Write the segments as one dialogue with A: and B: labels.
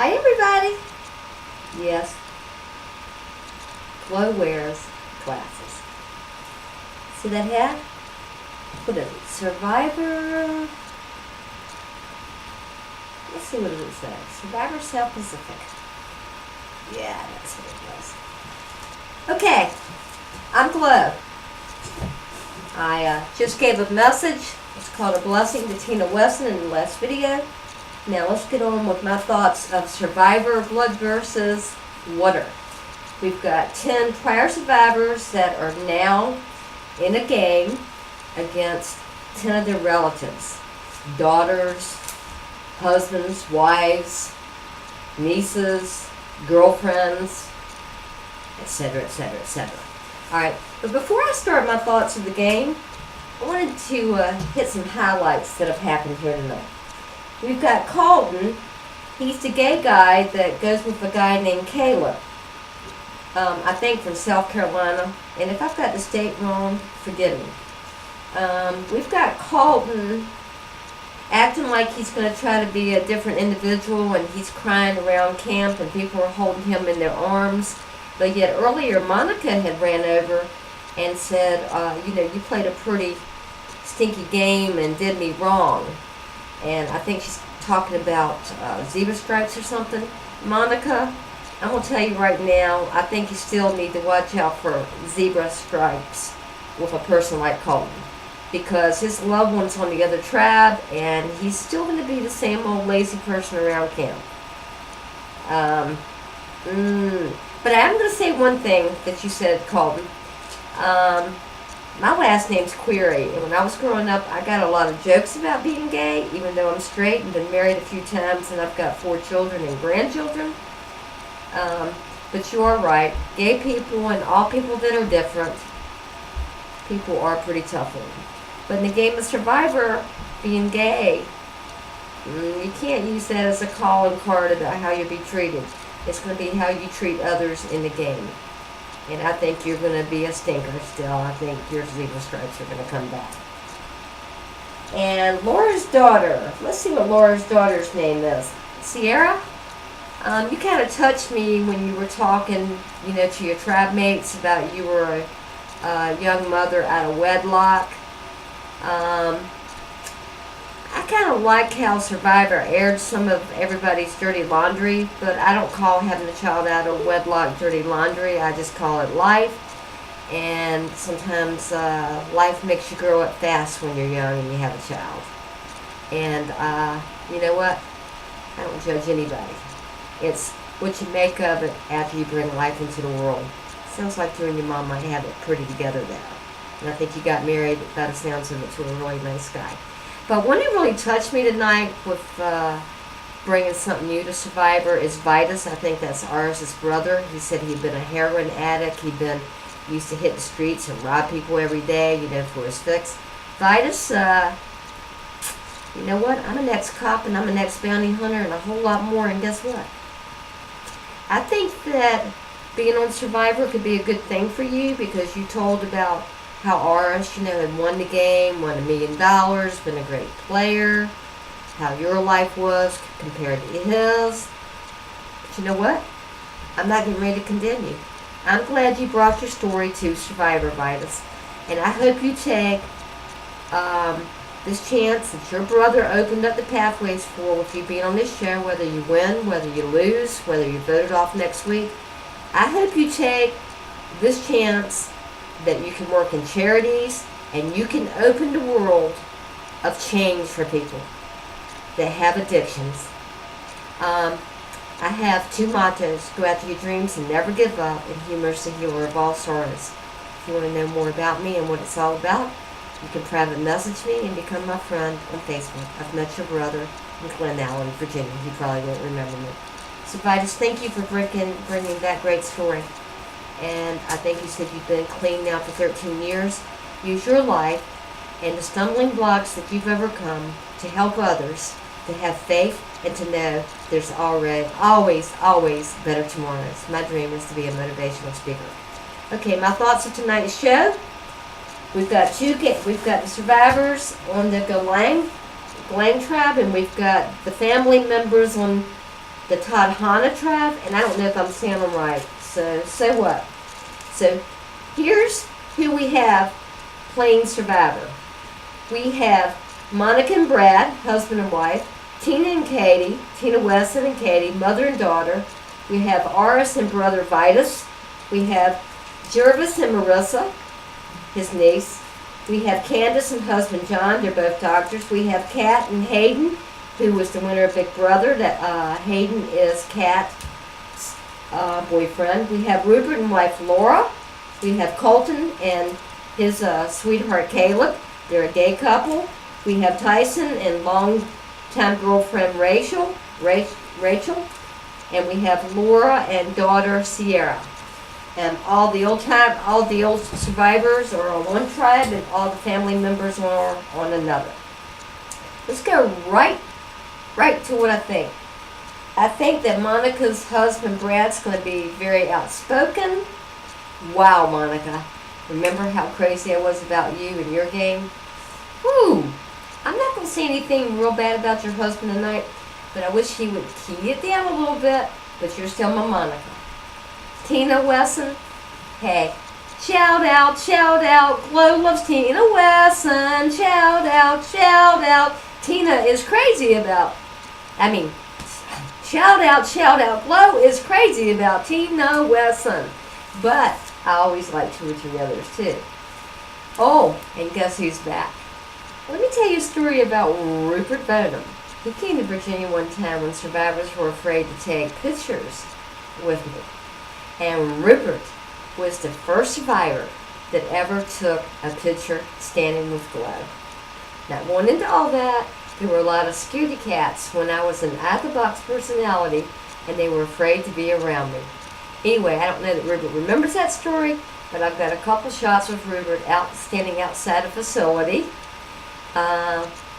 A: Hi everybody! Yes, Flo wears glasses. See that hat? What is it? Survivor... Let's see what it says. Survivor South Pacific. Yeah, that's what it was. Okay, I'm Glo. I just gave a message. It's called A Blessing to Tina Wesson in the last video. Now let's get on with my thoughts of Survivor Blood versus Water. We've got 10 prior survivors that are now in a game against 10 of their relatives. Daughters, husbands, wives, nieces, girlfriends, etc., etc., etc. Alright, but before I start my thoughts of the game, I wanted to hit some highlights that have happened here tonight. We've got Colton. He's the gay guy that goes with a guy named Caleb. I think from South Carolina. And if I've got the state wrong, forgive me. We've got Colton acting like he's going to try to be a different individual, and he's crying around camp and people are holding him in their arms. But yet earlier Monica had ran over and said, you played a pretty stinky game and did me wrong. And I think she's talking about zebra stripes or something. Monica, I'm going to tell you right now, I think you still need to watch out for zebra stripes with a person like Colton. Because his loved one's on the other tribe, and he's still going to be the same old lazy person around camp. But I am going to say one thing that you said, Colton. My last name's Query, and when I was growing up, I got a lot of jokes about being gay, even though I'm straight and been married a few times, and I've got 4 children and grandchildren. But you are right. Gay people and all people that are different, people are pretty tough on them. But in the game of Survivor, being gay, you can't use that as a calling card about how you'll be treated. It's going to be how you treat others in the game. And I think you're going to be a stinker still. I think your zebra stripes are going to come back. And Laura's daughter. Let's see what Laura's daughter's name is. Sierra? You kind of touched me when you were talking, to your tribe mates about you were a young mother out of wedlock. I kind of like how Survivor aired some of everybody's dirty laundry, but I don't call having a child out of wedlock dirty laundry. I just call it life. And sometimes life makes you grow up fast when you're young and you have a child. And you know what? I don't judge anybody. It's what you make of it after you bring life into the world. Sounds like you and your mom might have it pretty together there. And I think you got married, by the sounds of it, to a really nice guy. But one that really touched me tonight with bringing something new to Survivor is Vytas. I think that's Ars's brother. He said he'd been a heroin addict. Used to hit the streets and rob people every day, for his fix. Vytas, you know what? I'm an ex-cop and I'm an ex-bounty hunter and a whole lot more. And guess what? I think that being on Survivor could be a good thing for you, because you told about how Ars, had won the game, won $1 million, been a great player, how your life was compared to his. But you know what? I'm not getting ready to condemn you. I'm glad you brought your story to Survivor, Vytas. And I hope you take this chance that your brother opened up the pathways for with you being on this show, whether you win, whether you lose, whether you're voted off next week. I hope you take this chance that you can work in charities and you can open the world of change for people that have addictions. I have 2 mottos: go after your dreams and never give up, and humor's the healer of all sorrows. If you want to know more about me and what it's all about, you can private message me and become my friend on Facebook. I've met your brother in Glen Allen, Virginia. He probably won't remember me. So Vytas, thank you for bringing that great story. And I think you said you've been clean now for 13 years. Use your life and the stumbling blocks that you've overcome to help others, to have faith, and to know there's always better tomorrows. My dream is to be a motivational speaker. Okay, my thoughts of tonight's show. We've got the survivors on the Galang tribe, and we've got the family members on the Tadhana tribe, and I don't know if I'm saying them right. So what? So here's who we have playing Survivor. We have Monica and Brad, husband and wife. Tina and Katie, Tina Wesson and Katie, mother and daughter. We have Aris and brother Vytas. We have Jervis and Marissa, his niece. We have Candace and husband John. They're both doctors. We have Kat and Hayden, who was the winner of Big Brother. That Hayden is Kat's boyfriend. We have Rupert and wife Laura. We have Colton and his sweetheart Caleb. They're a gay couple. We have Tyson and longtime girlfriend Rachel. And we have Laura and daughter Sierra. And all the old survivors are on one tribe, and all the family members are on another. Let's go right to what I think. I think that Monica's husband Brad's going to be very outspoken. Wow, Monica. Remember how crazy I was about you and your game? Whew. I'm not going to say anything real bad about your husband tonight, but I wish he would key it down a little bit, but you're still my Monica. Tina Wesson, hey, shout out, Glo loves Tina Wesson, shout out. Tina is crazy about, shout out, Glo is crazy about Tina Wesson. But I always like 2 or 3 others too. Oh, and guess who's back? Let me tell you a story about Rupert Bonham. He came to Virginia one time when survivors were afraid to take pictures with me. And Rupert was the first survivor that ever took a picture standing with Glo. Not going into all that, there were a lot of scaredy cats when I was an out-the-box personality, and they were afraid to be around me. Anyway, I don't know that Rupert remembers that story, but I've got a couple shots of Rupert standing outside a facility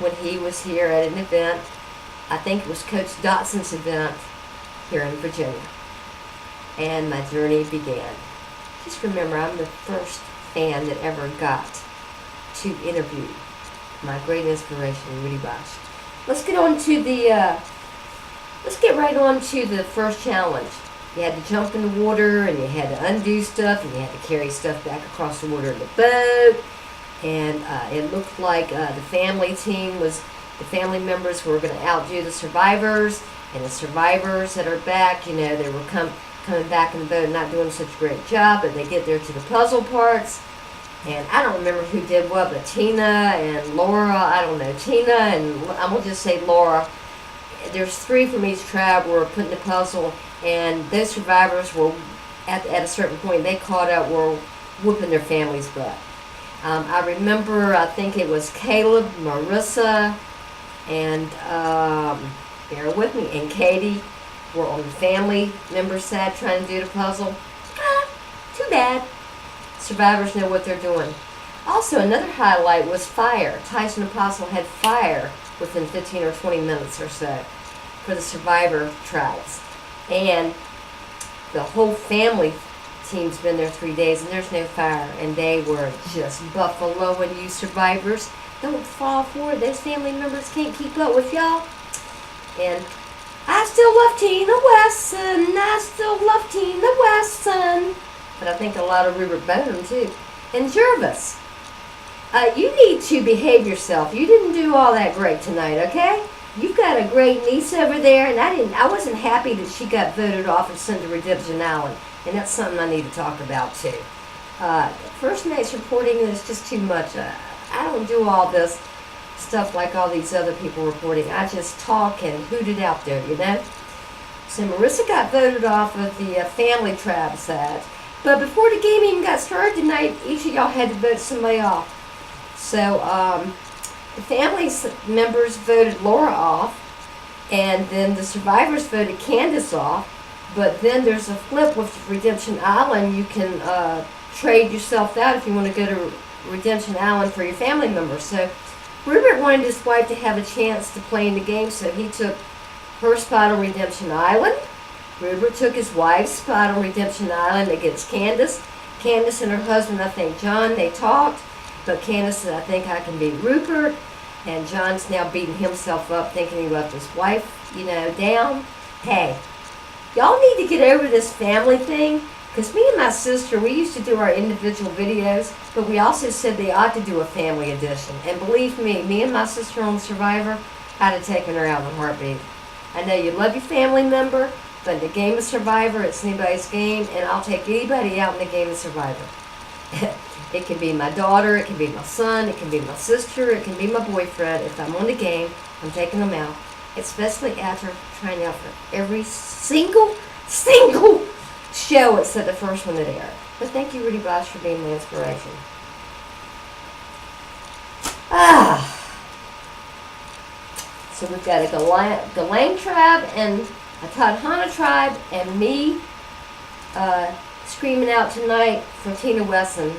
A: when he was here at an event. I think it was Coach Dotson's event here in Virginia. And my journey began. Just remember, I'm the first fan that ever got to interview my great inspiration, Rudy Bosch. Let's get right on to the first challenge. You had to jump in the water, and you had to undo stuff, and you had to carry stuff back across the water in the boat. And it looked like the family members were going to outdo the survivors, and the survivors that are back, they were coming back in the boat and not doing such a great job, but they get there to the puzzle parts. And I don't remember who did what, but Tina and Laura, I don't know, Tina and I'm going to just say Laura. There's 3 from each tribe were putting the puzzle, and those survivors were, at a certain point, they caught up, were whooping their family's butt. I remember, I think it was Caleb, Marissa, and, bear with me, and Katie were on the family member side trying to do the puzzle. Too bad. Survivors know what they're doing. Also, another highlight was fire. Tyson Apostle had fire within 15 or 20 minutes or so for the survivor tribes. And the whole family team's been there 3 days, and there's no fire. And they were just buffaloing you survivors. Don't fall for it. Those family members can't keep up with y'all. And I still love Tina Wesson. But I think a lot of Rupert Bonham too. And Jervis, you need to behave yourself. You didn't do all that great tonight, okay? You've got a great niece over there, and I wasn't happy that she got voted off and sent to Redemption Island. And that's something I need to talk about too. First night's reporting is just too much. I don't do all this stuff like all these other people reporting. I just talk and hoot it out there, So Marissa got voted off of the family tribe side. But before the game even got started tonight, each of y'all had to vote somebody off. So the family members voted Laura off, and then the survivors voted Candace off. But then there's a flip with Redemption Island. You can trade yourself out if you want to go to Redemption Island for your family members. So Rupert wanted his wife to have a chance to play in the game, so he took her spot on Redemption Island. Rupert took his wife's spot on Redemption Island against Candace. Candace and her husband, I think John, they talked, but Candace said, I think I can beat Rupert. And John's now beating himself up, thinking he left his wife, down. Hey, y'all need to get over this family thing, because me and my sister, we used to do our individual videos, but we also said they ought to do a family edition. And believe me and my sister on Survivor, I'd have taken her out in a heartbeat. I know you love your family member, but in the game of Survivor, it's anybody's game, and I'll take anybody out in the game of Survivor. It can be my daughter, it can be my son, it can be my sister, it can be my boyfriend. If I'm on the game, I'm taking them out. Especially after trying out for every single show except the first one that aired. But thank you, Rudy Bosch, for being the inspiration. So we've got a Galang tribe and a Tadhana tribe and me screaming out tonight for Tina Wesson.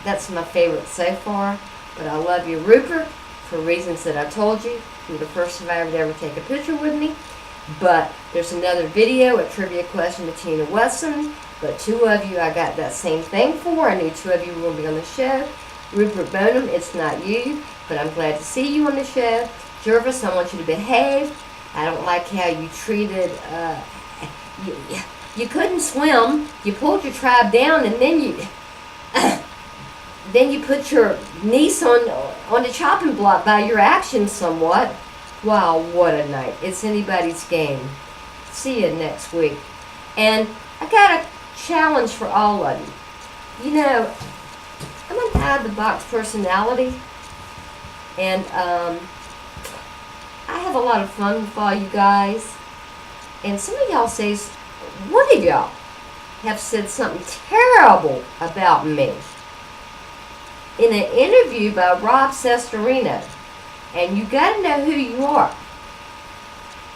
A: That's my favorite so far. But I love you, Rupert, for reasons that I told you. You were the first survivor to ever take a picture with me. But there's another video, a trivia question to Tina Wesson. But 2 of you I got that same thing for. I knew 2 of you were going to be on the show. Rupert Bonham, it's not you, but I'm glad to see you on the show. Jervis, I want you to behave. I don't like how you treated, you couldn't swim. You pulled your tribe down, and then you put your niece on the chopping block by your actions somewhat. Wow, what a night. It's anybody's game. See you next week. And I got a challenge for all of you. You know, I'm an out-of-the-box personality, and I have a lot of fun with all you guys. And some of y'all say, one of y'all have said something terrible about me in an interview by Rob Cesarino. And you got to know who you are.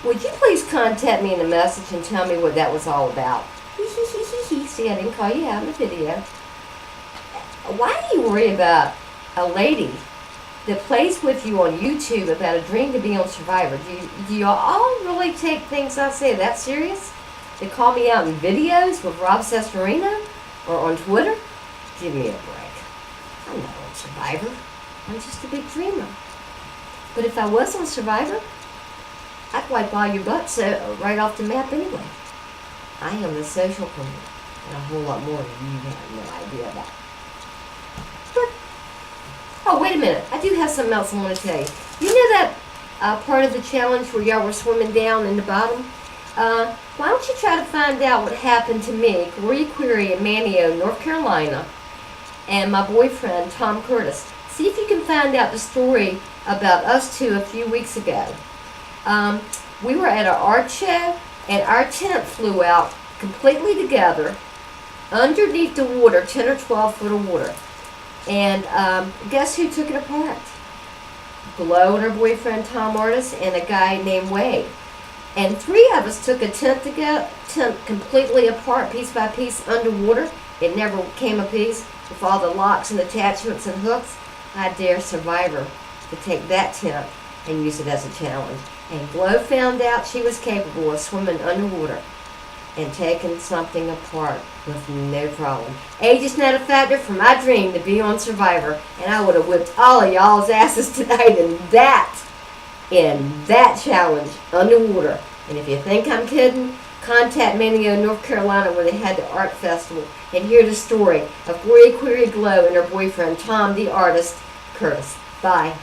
A: Would you please contact me in a message and tell me what that was all about? See, I didn't call you out in the video. Why do you worry about a lady that plays with you on YouTube about a dream to be on Survivor? Do you all really take things I say that serious? They call me out in videos with Rob Cesarino or on Twitter? Give me a break. I'm not on Survivor. I'm just a big dreamer. But if I was on Survivor, I'd wipe all your butts right off the map anyway. I am the social queen, and a whole lot more than you have no idea about. But, oh, wait a minute. I do have something else I want to tell you. You know that part of the challenge where y'all were swimming down in the bottom? Why don't you try to find out what happened to me, Gloria in Manio, North Carolina, and my boyfriend, Tom Curtis. See if you can find out the story about us 2 a few weeks ago. We were at an art show, and our tent flew out completely together underneath the water, 10 or 12 foot of water. And guess who took it apart? Glow and her boyfriend, Tom Artis, and a guy named Wade. And 3 of us took a tent completely apart, piece by piece, underwater. It never came a piece, with all the locks and attachments and hooks. I dare Survivor to take that tent and use it as a challenge. And Glow found out she was capable of swimming underwater and taking something apart with no problem. Age is not a factor for my dream to be on Survivor, and I would have whipped all of y'all's asses tonight in that challenge underwater. And if you think I'm kidding, contact Manio, North Carolina, where they had the art festival, and hear the story of Gloria Glow and her boyfriend Tom the artist Curtis. Bye.